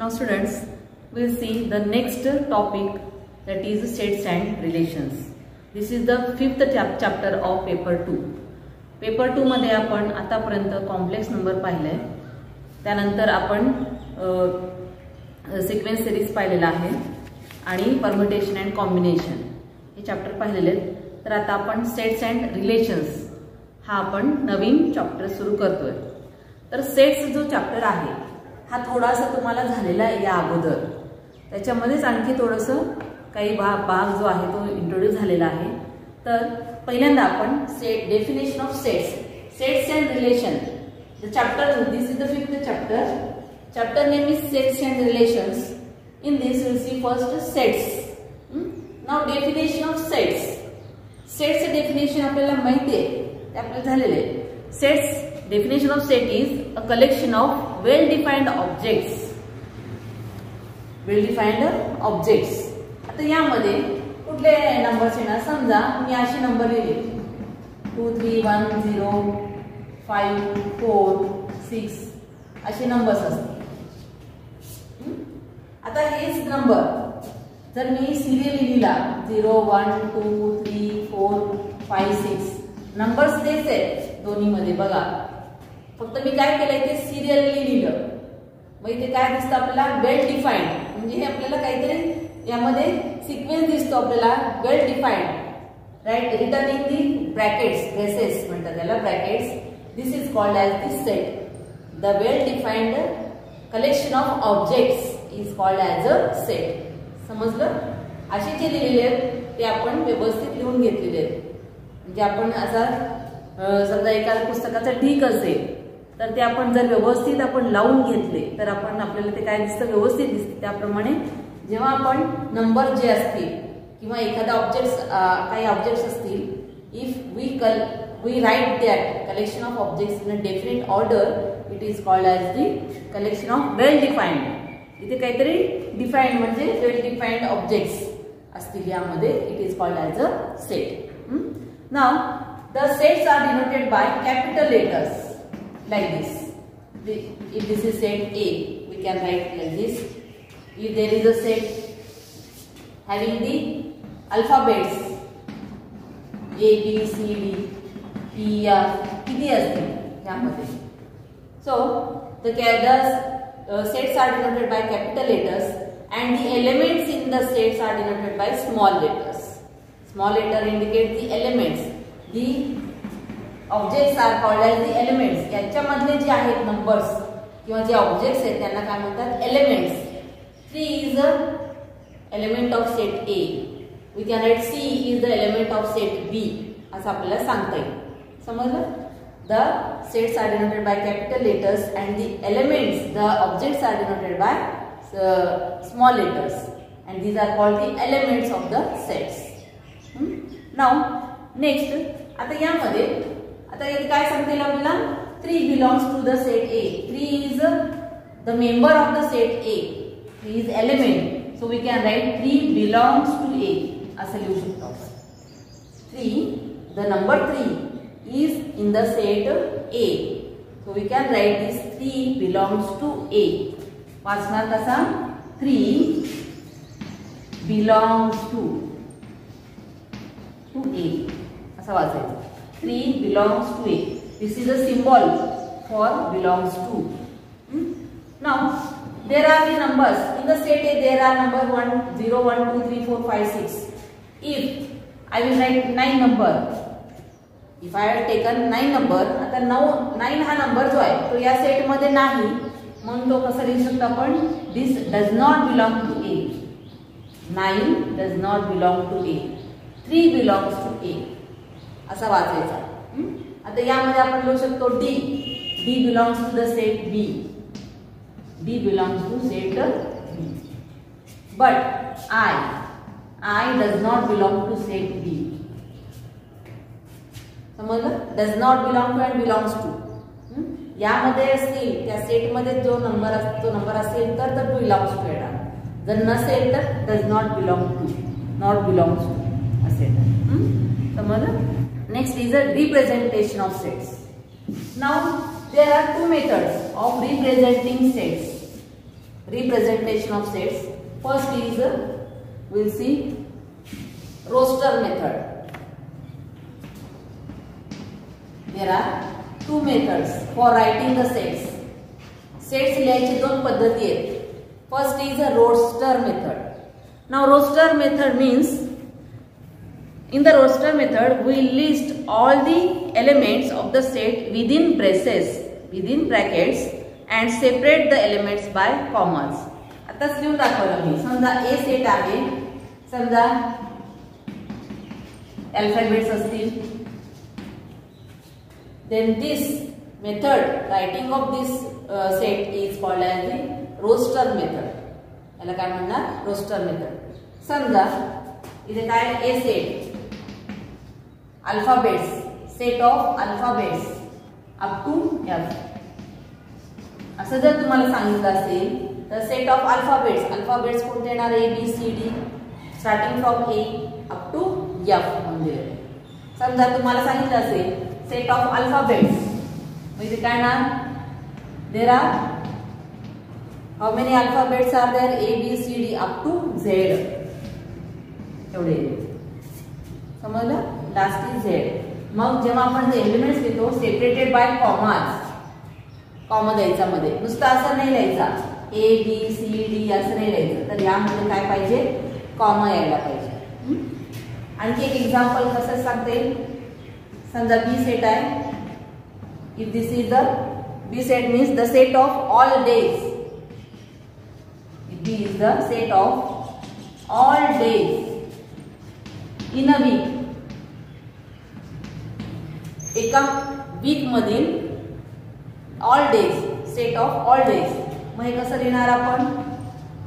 Now students, we'll see the next topic, that is sets and relations. This is the fifth chapter of paper 2. Paper 2 मध्ये आपण आतापर्यंत complex number पाहिले, त्यानंतर आपण sequence series पाहिलेला आहे आणि परम्युटेशन अँड कॉम्बिनेशन हे चॅप्टर पाहिलेले. तर आता आपण सेट्स अँड रिलेशन्स हा आपण नवीन चॅप्टर सुरू करतोय. तर सेट्स जो चॅप्टर आहे हा थोडासा तुम्हाला झालेला आहे या अगोदर, त्याच्यामध्येच आणखी थोडंसं काही भाग जो आहे तो इंट्रोड्यूस झालेला आहे. तर पहिल्यांदा आपण definition of sets and relation. The chapter, this is the fifth chapter. Chapter name is sets and relations. In this will see first sets. Now definition of sets. Sets definition आपल्याला माहिती आहे, ते आपल्याला झालेले आहे. Sets definition of set is a collection of well defined objects. आता यामध्ये कुठले नंबर्स येणार? समजा मी असे नंबर लिहिले 2 3 1 0 5 4 6 असे नंबर्स असतील. आता हेच नंबर जर मी सिरियली लिहिला 0 1 2 3 4 5 6 नंबर्स तेच आहेत दोन्ही मध्ये. बघा फक्त मी काय केलंय ते सिरियली लिहिलं, मग इथे काय दिसतं आपल्याला? Well defined. म्हणजे हे आपल्याला काहीतरी यामध्ये सिक्वेन्स दिसतो आपल्याला, well defined, right? Written in the brackets, braces म्हणतात त्याला, brackets. This is called as the set. The well defined collection of objects is called as a set. समजलं? असे जे लिहिलेले आहेत ते आपण व्यवस्थित लिहून घेतलेले आहेत. म्हणजे आपण असा समजा एखाद्या पुस्तकाचा ढीक असेल तर ते आपण जर व्यवस्थित आपण लावून घेतले तर आपण आपल्याला ते काय दिसतं? व्यवस्थित दिसतं. त्याप्रमाणे जेव्हा आपण नंबर जे असतील किंवा एखादा ऑब्जेक्ट्स, काही ऑब्जेक्ट्स असतील, if we write that collection of objects in a definite order, it is called as the collection of well defined. इथे काहीतरी डिफाइंड म्हणजे वेल डिफाइंड ऑब्जेक्ट्स असतील यामध्ये, it is called as a set. Now the sets are denoted by capital letters like this. If this is set A, we can write like this. If there is a set having the alphabets A, B, C, D, E, F, किती असतील यामध्ये? So the sets are denoted by capital letters and the elements in the sets are denoted by small letters. Small letter indicates the elements. The objects are called as the elements. याच्यामधले जे आहेत numbers किंवा जे objects आहेत त्यांना काय म्हणतात? Elements. 3 is the element of set A. We can write C is the element of set B. असं आपल्याला सांगता येईल. समजलं? The sets are denoted by capital letters and the elements, the objects are denoted by small letters, and these are called the elements of the sets. Now next, आता यामध्ये आता इथे काय सांगता येईल आपल्याला? 3 belongs to the set A. 3 is the member of the set A. 3 is element. So we can write 3 belongs to A. असं लिहू शकतो आपण. 3, the number 3 is in the set A. So we can write this 3 belongs to A. वाचणार कसा? 3 belongs to A. असा वाचायचं. 3 belongs to A. This is a symbol for belongs to. Now there are the numbers in the set A. There are number 1 0 1 2 3 4 5 6. If I will write 9 number, if I have taken 9 number, आता 9 हा number जो आहे तो या set मध्ये नाही, म्हणून तो कसा लिहू शकतो आपण? This does not belong to A. 9 does not belong to A. 3 belongs to A. असा वाचायचा. आता यामध्ये आपण लिहू शकतो D. D belongs to the set B. D belongs to set B. But I does not belong to set B. समजलं? Does not belong to and belongs to. यामध्ये असतील त्या सेट मध्ये जो नंबर असेल तर belongs to येणार. जर नसेल तर does not belong to, not belongs to असेल. समजलं? Next is a representation of sets. Now there are two methods of representing sets. representation of sets. First is we'll see roster method. There are two methods for writing the sets. Sets लिहायची दोन पद्धती आहेत. First is a roster method. Now roster method means in the roster method we list all the elements of the set within braces, within brackets, and separate the elements by commas. आताच लिहून दाखवलं मी. समजा A set आहे, समजा alphabets असतील. Then this method, writing of this set is called as the roster method. याला काय म्हणणार? roster method. समजा इथे काय A set, alphabets, set of alphabets up to F. असं जर तुम्हाला सांगितलं असेल तर सेट ऑफ अल्फाबेट्स कोणते येणार? A B C D starting from A up to F म्हणजे. समजा तुम्हाला सांगितलं असेल सेट ऑफ अल्फाबेट्स म्हणजे काय ना, there are how many alphabets are there? A B C D up to Z. एवढे समजलं? Last is Z. मग जेव्हा आपण जे एलिमेंट्स लिहितो सेपरेटेड बाय कॉमाज, कॉमा द्यायचा मध्ये, नुसतं असं नाही लिहायचा A B C D असं नाही लिहायचं. तर यामध्ये काय पाहिजे? कॉमा यायला पाहिजे. आणखी एक एक्झाम्पल कसं सांगते. समजा B सेट आहे. If this is the B set means the set of all days. B is the set of all days in a weak. एका वीक मधील all days, set of all days. मग हे कसं लिहिणार आपण?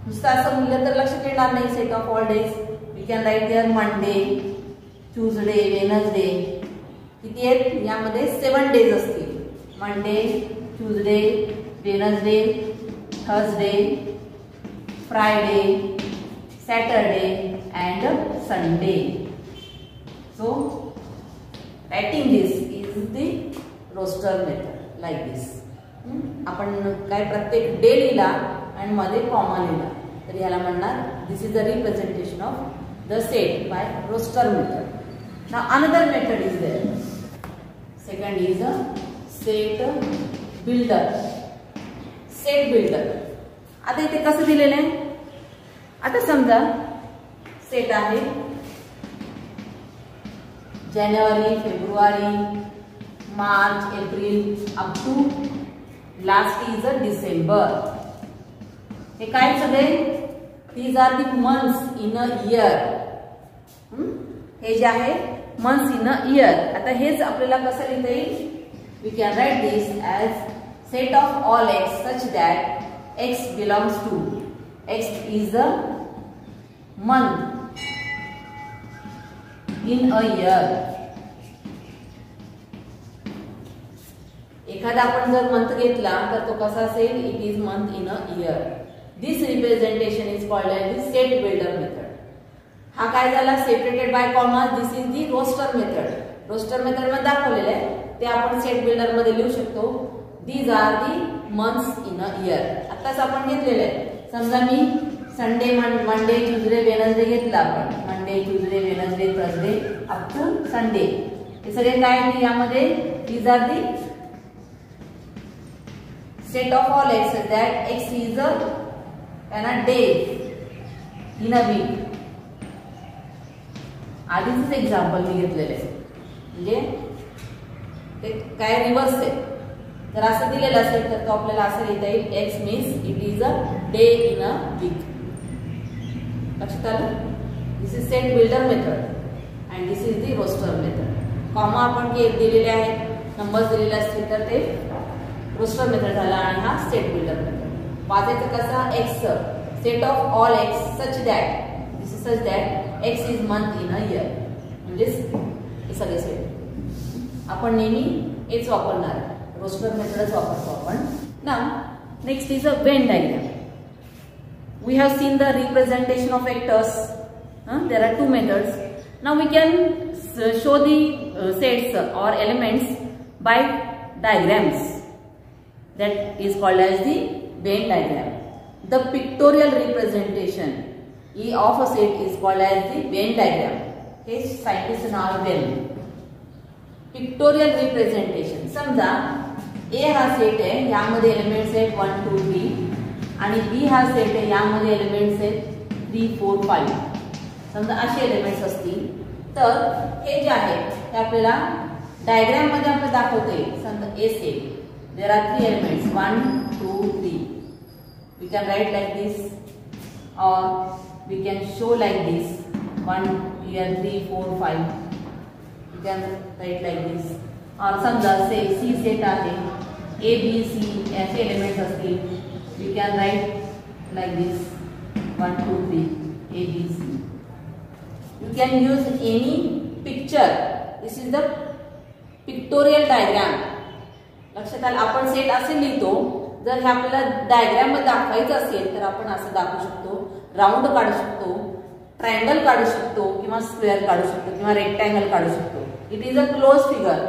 नुसतं असं लिहिलं तर लक्षात येणार नाही. Set of all days we can write there Monday, Tuesday, Wednesday. किती आहेत? यामध्ये 7 डेज असतील. Monday, Tuesday, Wednesday, Thursday, Friday, Saturday and Sunday. So writing this is the roster method like this. आपण काय प्रत्येक डे लिहिला आणि मध्ये कॉमा लिहिला तर याला म्हणणार this is the representation of the set by roster method. Now another method is there. Second is a set builder. Set builder आता इथे कसं दिलेलं आहे? आता समजा सेट आहे जानेवारी, फेब्रुवारी, मार्च, एप्रिल up to last is a December. हे काय सगळे? These are the months in a year. हे जे आहे मंथ्स इन अ इयर. आता हेच आपल्याला कसं लिहिता येईल? We can write this as set of all X such that X belongs to X is a month in a year. एखादा आपण जर मंथ घेतला तर तो कसा असेल? It is month in a year. This representation is called as the set builder method. हा काय झाला? Separated by comma. This is the roster method. Roster method मध्ये दाखवलेलं आहे ते आपण सेट बिल्डर मध्ये लिहू शकतो. These are the months in a year. आताच आपण घेतलेलं आहे. समजा मी संडे, मंडे, ट्यूजडे, वेनसडे घेतला आपण. Monday, Tuesday, Wednesday, Thursday up to Sunday. हे सगळे काय यामध्ये? These are the set of all x that x is a day in a week. आधीच एक्झाम्पल मी घेतलेले आहे म्हणजे ते काय रिव्हर्स आहे. तर असं दिलेलं असेल तर तो आपल्याला असं लिहिता येईल x means it is a day in a week. लक्षात आलं? This is set builder method and this is the roster method. Comma आपण दिलेले आहेत, नंबर्स दिलेले असतील तर ते रोस्टर मेथड झाला आणि हा सेट बिल्डर मेथड. वाचायचं कसा? X set of all X such that this is such that x is month in a year. म्हणजेच हे सगळे सेट आपण नेहमी हेच वापरणार. रोस्टर मेथडच वापरतो आपण. Now next is a Venn diagram. We have seen the representation of vectors. There are two methods. Now we can show the sets or elements by diagrams. That is called as the Venn diagram. The pictorial representation of a set is called as the Venn diagram. हे scientist नाव Wien. Pictorial representation. समजा ए हा set आहे, यामध्ये elements आहेत 1 2 3 आणि बी हा set आहे, यामध्ये एलिमेंट्स आहेत 3 4 5. समजा असे एलिमेंट्स असतील तर हे जे आहे ते आपल्याला डायग्राम मध्ये आपण दाखवतोय. समजा A set, there R 3 elements 1 2 3. We can write like this or we can show like this. 1 here 3 4 5. You can write like this. और समजा से सी सेट आहे, ए बी सी ऐसे एलिमेंट्स असतील. We can write like this 1 2 3 A B C. You can use any picture. This is the pictorial diagram. लक्षात आलं. आपण set असे लिहितो. जर हे आपल्याला डायग्राम मध्ये दाखवायचं असेल तर आपण असं दाखवू शकतो. राऊंड काढू शकतो, ट्रायंगल काढू शकतो किंवा स्क्वेअर काढू शकतो किंवा रेक्टँगल काढू शकतो. It is a close figure.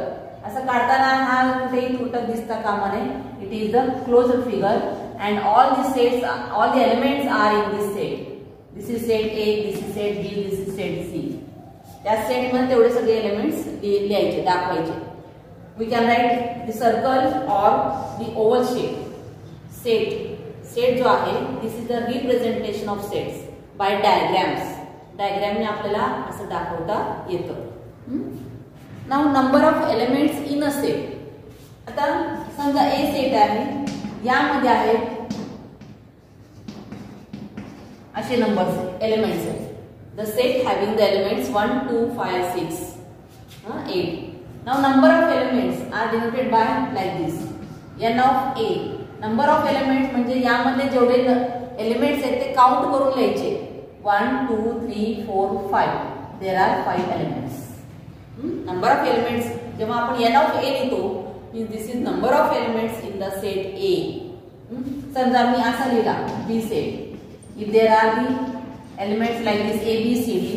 असं काढताना हा कुठेही तुटक दिसता कामा नये. It is the close figure and all the sets, all the elements are in this set. This is set A, this is set B, this is set C. त्या set मध्ये तेवढे सगळे एलिमेंट्स लिहायचे, दाखवायचे. We can write the circle or the oval shape. Set जो आहे, this is the representation of sets by diagrams. डायग्रामने आपल्याला असं दाखवता येतं. Now number of elements in a set. आता समजा ए सेट आहे, यामध्ये आहेत असे नंबर्स एलिमेंट्स आहेत. The set having the elements 1 2 5 6 8. Now number of elements are denoted by like this. n of A. Number of elements म्हणजे यामध्ये जेवढे एलिमेंट्स आहेत ते काउंट करून लिहायचे. 1 2 3 4 5. There are 5 elements. Number of elements जेव्हा आपण n ऑफ ए लिहितो means this is number of elements in the set A. समजा मी असा लिहिला B set. If there are the elements like this A B C D,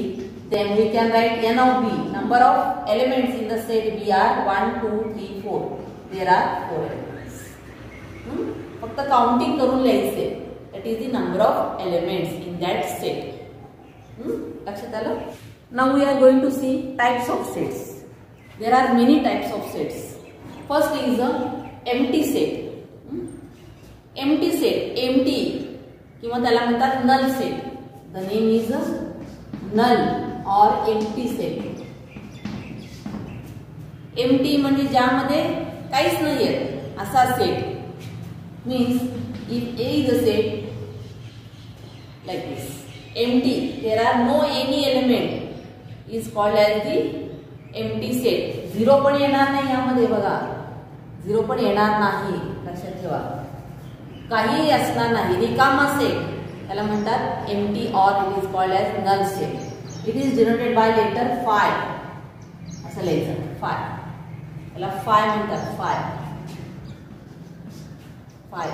then we can write n of b. Number of elements in the set B are 1 2 3 4. There are 4 elements. फक्त counting करून लिहायचे. That is the number of elements in that set. लक्षात आलं? Now we are going to see types of sets. There are many types of sets. First is a empty set. Empty set, empty किंवा त्याला म्हणतात null set. The name is a null or empty set. Empty म्हणजे ज्यामध्ये काहीच नाहीये असा set. Means if A is a set like this, empty, there are no any element is called as the empty set. Zero पण येणार नाही यामध्ये बघा. झिरो पण येणार नाही, लक्षात ठेवा. काही असणार नाही, रिकामा सेट त्याला म्हणतात empty or it is called as null set. It is denoted by letter phi. असं लिहायचं phi. त्याला phi म्हणतात phi. phi.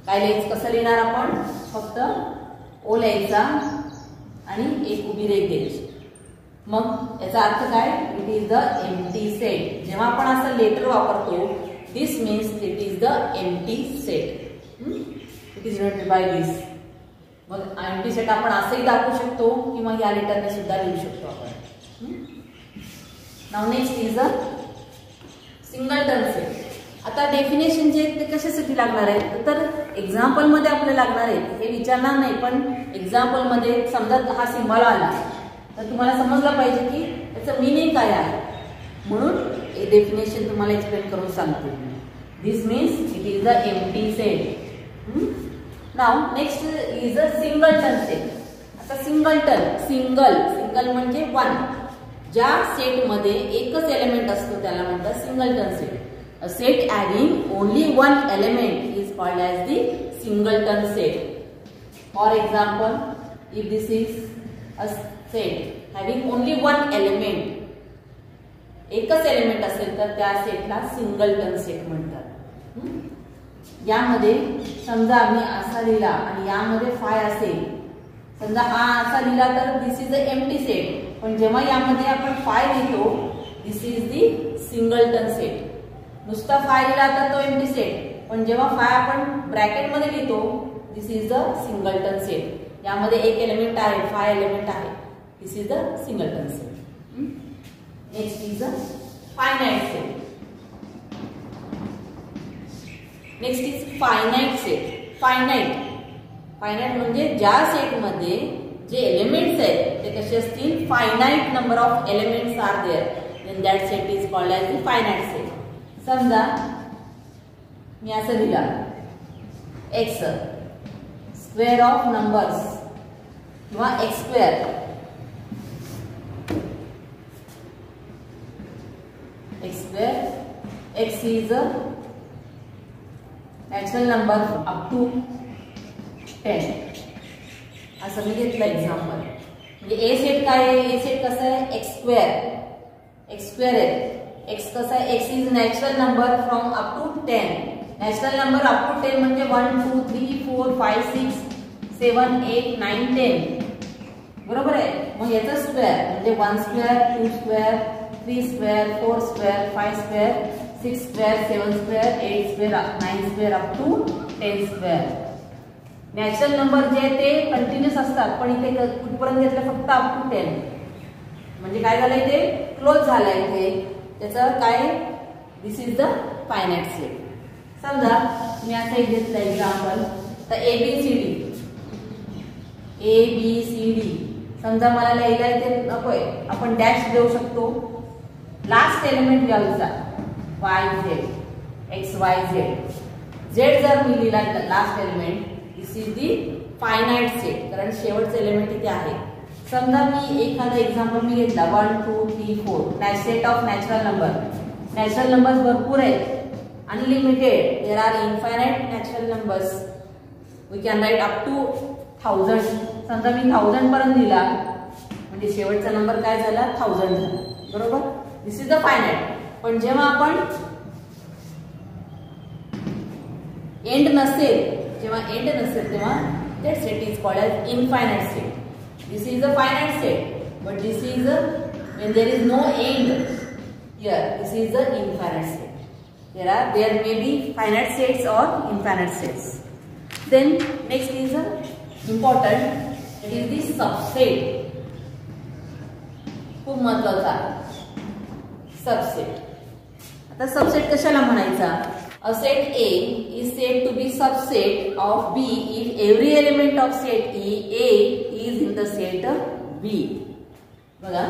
काय लिहायचं, कसं लिहिणार आपण? फक्त ओ लिहायचा आणि एक उभी रेघ द्यायची. मग याचा अर्थ काय? It is the empty set. जेव्हा आपण असं लेटर वापरतो this means it is the empty set. It is denoted by this. मग एम्प्टी सेट आपण असंही दाखवू शकतो किंवा या लेटरने सुद्धा लिहू शकतो आपण. Now next is a singleton set. आता डेफिनेशन जे ते कशासाठी लागणार आहे तर एक्झाम्पल मध्ये आपल्याला लागणार आहे. हे विचारणार नाही पण एक्झाम्पल मध्ये समजा हा सिम्बॉल आला तर तुम्हाला समजलं पाहिजे की त्याचं मीनिंग काय आहे. म्हणून हे डेफिनेशन तुम्हाला एक्सप्लेन करून सांगते. This means it is the empty set. Now next is a singleton set. आता सिंगलटन, सिंगल म्हणजे वन. ज्या सेट मध्ये एकच एलिमेंट असतो त्याला म्हणतात singleton set. A set having only one element is called as the singleton set. For example, if this is a set having only one element, एकच element असेल तर त्या सेटला सिंगलटन सेट म्हणतात. यामध्ये समजा मी असा लिहिला आणि यामध्ये फाय असेल. समजा हा असा लिहिला तर दिस इज अ एम्प्टी सेट. पण जेव्हा यामध्ये आपण फाय लिहितो this is the singleton set. नुसता फाय लिहिला तर तो एम्प्टी सेट. पण जेव्हा फाय आपण ब्रॅकेट मध्ये लिहितो this is the singleton set. यामध्ये एक एलिमेंट आहे, 5 एलिमेंट आहे. This is the singleton set. Next is the finite set. Next is finite set. Finite म्हणजे ज्या सेटमध्ये जे एलिमेंट्स आहेत ते कसे असतील, finite number of elements are there, then that set is called as the finite set. समजा मी असं लिहिला एक्स स्क्वेअर ऑफ नंबर्स किंवा x square. X square x is a natural number up to 10 असं मी घेतलं एक्झाम्पल. म्हणजे ए set काय आहे, ए सेट कसं आहे, एक्स स्क्वेअर आहे. एक्स कसं आहे, X is natural number from up to 10. Natural number up to 10 म्हणजे 1 2 3 4 5 6 7 8 9 10 बरोबर आहे. मग याचं स्क्वेअर म्हणजे 1 square 2 square 3 square 4 square 5 square 6 square 7 square 8 square 9 square up to 10 square. Natural number जे आहे ते कंटिन्युअस असतात, पण इथे कुठपर्यंत घेतलं, फक्त अप टू 10. म्हणजे काय झालं, इथे क्लोज झालंय. इथे त्याचं काय, दिस इज द फायनाइट सेट. समजा मी असं एक घेतलं एक्झाम्पल, तर ABCD. समजा मला लिहायला इथे नकोय, आपण डॅश देऊ शकतो. लास्ट एलिमेंट घ्यायचा YZ XYZ. Z जर मी लिहिला last element, this is the finite set, कारण शेवटचं एलिमेंट इथे आहे. समजा मी एखादा एक्झाम्पल मी घेतला 1 2 3 4 set of natural number. Natural numbers भरपूर आहेत, unlimited. There are infinite natural numbers. We can write up to 1000. समजा मी 1000 पर्यंत लिहिला म्हणजे शेवटचा नंबर काय झाला, 1000 झाला. बरोबर, दिस इज द फायनाइट. पण जेव्हा आपण एंड नसेल तेव्हा that set is called as infinite set. This is a finite set, but this is a, when there is no end here, this is the infinite set. There may be finite sets or infinite sets. Then next is important, it is the subset. खूप महत्त्वाचा subset. आता subset कशाला म्हणायचा? A set A is said to be subset of B if every element of set A is in the set B. बघा,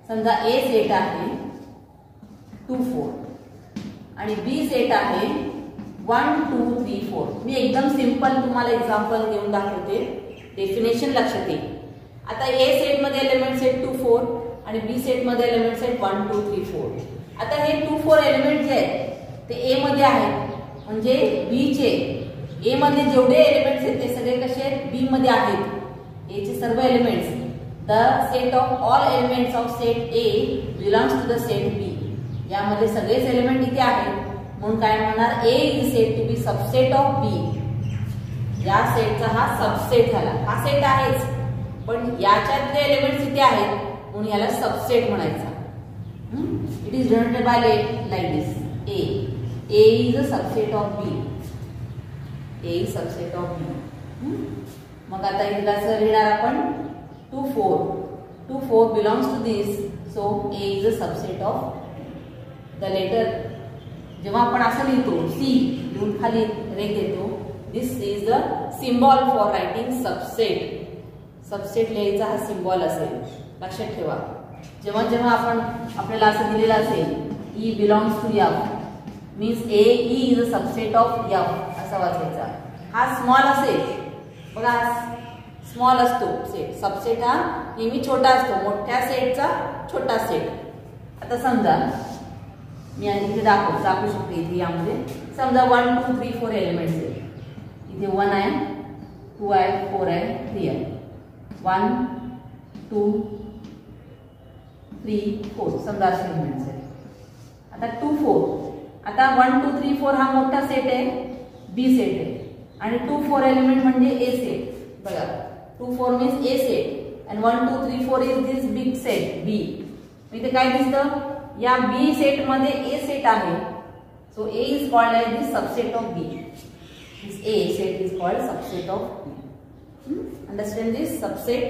समजा A set आहे 2 4 आणि B set आहे 1 2 3 4. मी एकदम सिंपल तुम्हाला एक्झाम्पल देऊन दाखवते, डेफिनेशन लक्षात येईल. आता A सेट मध्ये एलिमेंट्स आहेत 2 4 आणि B सेट मध्ये एलिमेंट्स आहेत 1 2 3 4. आता हे 2 4 एलिमेंट जे आहेत ते ए मध्ये आहेत, म्हणजे बी चे ए मध्ये जेवढे एलिमेंट्स आहेत ते सगळे कसे आहेत, बी मध्ये आहेत. ए चे सर्व elements, the set of all elements of set A belongs to the set B. यामध्ये सगळेच एलिमेंट इथे आहेत, म्हणून काय म्हणणार, A is said to be subset of B. या सेटचा हा सबसेट झाला. हा सेट आहेच, पण याच्यातले एलिमेंट्स इथे आहेत म्हणून याला सबसेट म्हणायचा. It is denoted by like this. A is a subset of B. A is subset of B. मग आता इथला असं लिहिणार आपण 2 4. 2 4 belongs to this, so A is a subset of the letter. जेव्हा आपण असं लिहितो C लिहून खाली रेख देतो, this is the symbol for writing subset. Subset लिहायचा हा सिम्बॉल असेल, लक्षात ठेवा. जेव्हा जेव्हा आपण आपल्याला असं दिलेलं असेल E belongs to F, means A is a subset of F असा वाचायचा. हा स्मॉल असेल, बघा स्मॉल असतो सेट. सबसेट हा नेहमी छोटा असतो, मोठ्या सेटचा छोटा सेट. आता समजा मी इथे दाखवू शकते. इथे यामध्ये समजा 1 2 3 4 एलिमेंट्स आहेत. इथे 1 आहे, 2 आहे, 4 आहे, 3 आहे. 1 2 3 4 समजा असे एलिमेंट्स आहेत. आता 2 4, आता 1 2 3 4 हा मोठा सेट आहे, बी सेट आहे, आणि 2 4 एलिमेंट म्हणजे ए सेट. बघा 2 4 means A set and 1 2 3 4 is this big set B. इथे काय दिसतं, या बी सेट मध्ये ए सेट आहे, so A is called as the subset of B. this A set is called subset of B. Understand this? Subset,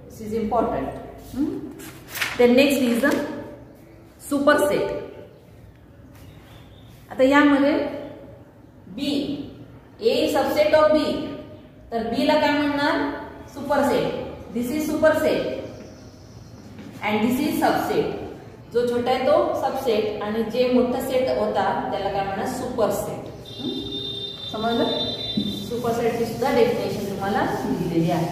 this is important. Then next is the superset. आता यामध्ये B, A subset of B, तर B ला काय म्हणणार? Superset. This is superset and this is subset. जो छोटा आहे तो सबसेट आणि जे मोठा सेट होता त्याला काय म्हणणार? सुपरसेट. समजलं? सुपरसेटची सुद्धा डेफिनेशन तुम्हाला दिलेली आहे.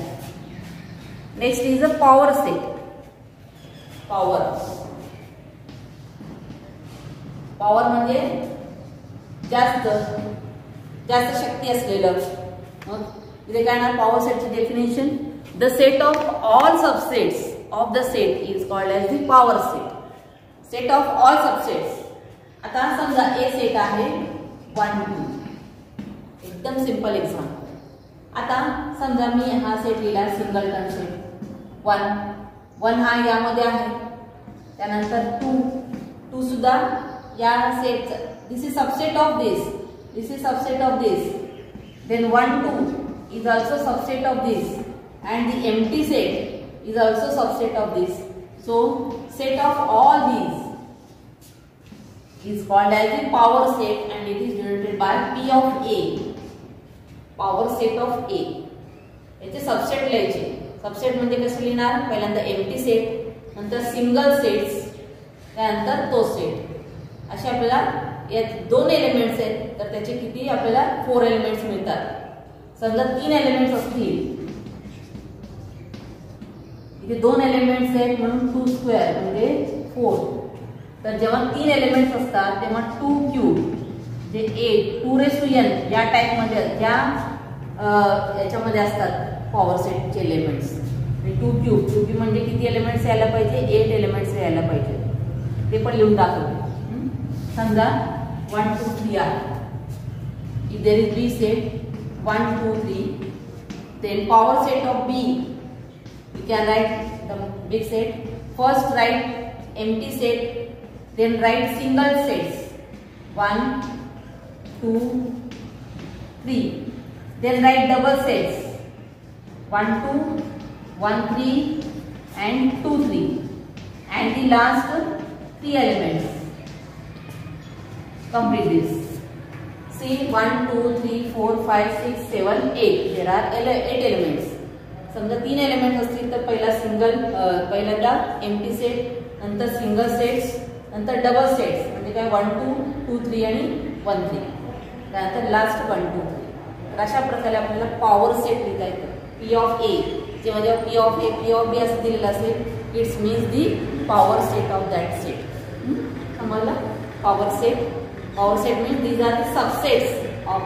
Next is a power set. Power, power म्हणजे जास्त जास्त शक्ती असलेलं. इथे काय ना पॉवर सेटची definition, the set of all subsets of the set is called as the power set. Set of all subsets. आता समजा ए सेट आहे 1 2, एकदम सिंपल एक्झाम्पल. आता समजा मी हा सेट लिहिला सिंगल टर्न सेट. 1 हा यामध्ये आहे, त्यानंतर 2 सुद्धा या set. This is subset of this, this is subset of this. Then 1 2 is also subset of this and the empty set is also subset of this. So set of all these is called as the power set and it is denoted by P of A. Power set of A. याचे subset लिहायचे. Subset म्हणजे कसे लिहिणार? पहिल्यांदा empty set, नंतर single sets, त्यानंतर तो set. असे आपल्याला यात 2 एलिमेंट्स आहेत तर त्याचे किती आपल्याला 4 एलिमेंट्स मिळतात. समजा 3 एलिमेंट्स असतील, इथे 2 एलिमेंट्स आहेत म्हणून 2 स्क्वेअर म्हणजे 4. तर जेव्हा 3 एलिमेंट्स असतात तेव्हा 2 क्यूब जे 8 2 raised to n या टाइप मध्ये ज्या याच्यामध्ये असतात पॉवर सेटचे एलिमेंट्स. 2 क्यूब म्हणजे किती एलिमेंट्स यायला पाहिजे? 8 एलिमेंट्स यायला पाहिजे. ते पण लिहून दाखवते. समजा 1 2 3 आहे. If there is B set 1 2 3, then power set of B, we can write the big set. First write empty set, then write single sets 1 2 3, then write double sets 1 2 1 3 and 2 3 and the last 3 elements. Complete this. See 1 2 3 4 5 6 7 8. There are 8 elements. समजा 3 element असतील तर पहिल्यांदा empty set, नंतर single sets, नंतर double sets म्हणजे काय 1 2 2 3 आणि 1 3, त्यानंतर लास्ट 1 2 3. तर अशा प्रकारे आपल्याला पॉवर सेट लिहिता येतं. P of A जेव्हा जेव्हा P of A P of B असं दिलेलं असेल it's means the power set of that set. समजलं? Power set. Power set means these are the subsets of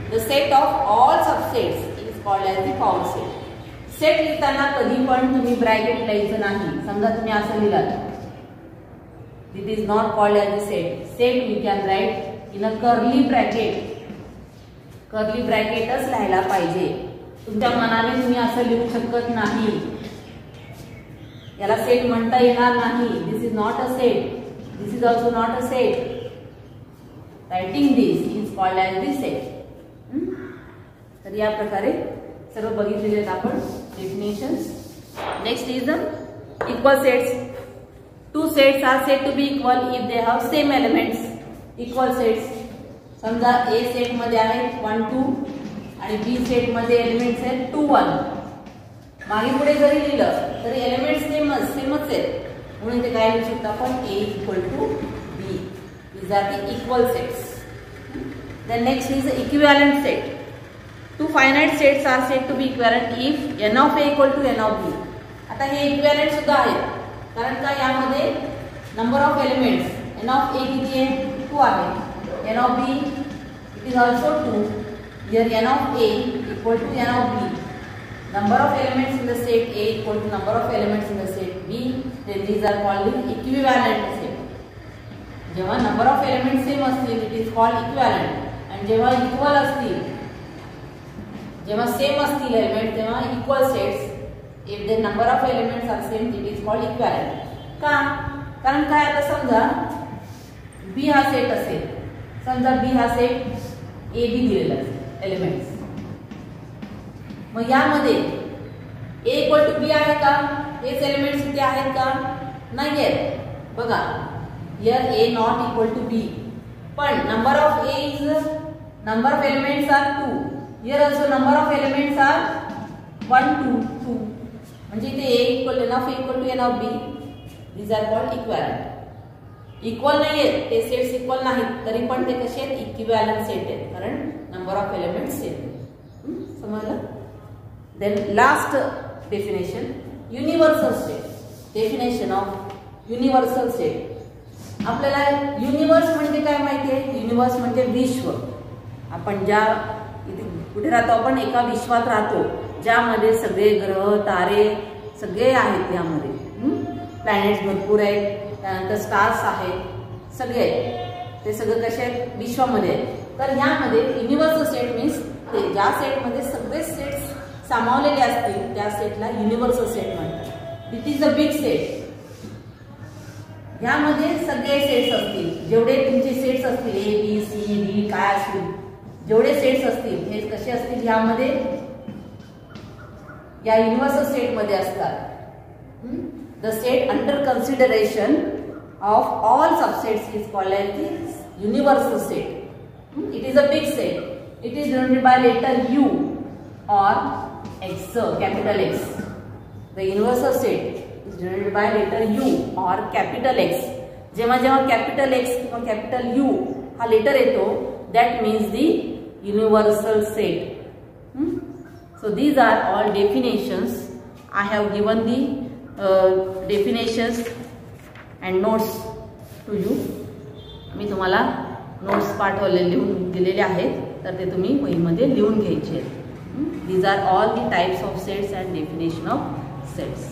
the set of all subsets is called as the power set. Set लिहिताना कधी पण तुम्ही bracket लिहायचं नाही. समजा तुम्ही असं लिहिलात, it is not called as the set. Set we can write in a curly bracket. Curly ब्रॅकेटच लिहायला पाहिजे. तुमच्या मनाने तुम्ही असं लिहू शकत नाही. याला सेट म्हणता येणार नाही. This is not a set. This is also not a set. Writing this is called as the set. तर या प्रकारे सर्व बघितलेले आहेत आपण definitions. Next is the equal sets. 2 sets are said to be equal if they have same elements. Equal sets. समजा A set मध्ये आहेत 1 2 आणि B सेट मध्ये एलिमेंट्स आहेत 2 1. मागे पुढे जरी लिहिलं तरी एलिमेंट्स सेमच आहेत म्हणून ते काय लिहू शकतो आपण? A equal to B. These are the equal sets. Then next is the equivalent set. 2 finite sets are said to be equivalent if n of A equal to n of B. आता हे equivalent सुद्धा आहेत कारण का यामध्ये number of elements n of A किती आहे? 2 आहे. n of B it is also 2. Here n of A equal to n of B. Number of elements in the set A equal to number of elements in the set B. Then these are called the equivalent set. जेव्हा number of element same असतील it is called equivalent. आणि जेव्हा equal असतील, जेव्हा same असतील element तेव्हा equal sets. If the number of elements are same it is called equivalent. का? कारण काय आता समजा B हा सेट असेल, समजा B हा सेट AB दिलेला असेल एलिमेंट्स. मग यामध्ये A इक्वल टू बी आहे का? हेच एलिमेंट्स इथे आहेत का? नाही आहेत. बघा here A not equal to B, पण number of A is number of elements are 2. Here also number of elements are 1 2 म्हणजे इथे A equal N of A equal to N of B. These are called equivalent. Equal नाही आहेत ते sets, equal नाहीत तरी पण ते कसे आहेत? इक्विव्हॅलेंट सेट आहेत, कारण नंबर ऑफ एलिमेंट्स सेम आहेत. समजलं? Then last definition, universal set. Definition of universal set. आपल्याला युनिव्हर्स म्हणजे काय माहिती आहे? युनिव्हर्स म्हणजे विश्व. आपण ज्या इथे कुठे राहतो? आपण एका विश्वात राहतो ज्यामध्ये सगळे ग्रह तारे सगळे आहेत. यामध्ये प्लॅनेट्स भरपूर आहेत, त्यानंतर स्टार्स आहेत, सगळे ते सगळं कसे आहेत? विश्वामध्ये आहेत. तर ह्यामध्ये युनिव्हर्सल सेट मीन्स ते ज्या सेटमध्ये सगळे सेट्स सामावलेले असतील त्या सेटला युनिव्हर्सल सेट म्हणतात. It is a big set. ह्यामध्ये सगळे सेट्स असतील, जेवढे तुमचे सेट्स असतील A B C D काय असतील, जेवढे सेट्स असतील हे कसे असतील? ह्यामध्ये या युनिव्हर्सल सेट मध्ये असतात. The set under consideration of all subsets is called as the universal set. It is a big set. It is denoted by letter U or X, capital X. The universal set is denoted by letter U or capital X. जेव्हा जेव्हा capital X किंवा capital U हा letter येतो, that means the universal set. So these are all definitions. I have given the definitions and notes to you. मी तुम्हाला notes पाठवले लिहून दिलेले आहेत, तर ते तुम्ही वहीमध्ये लिहून घ्यायचे आहेत. These are all the types of sets and definition of sets.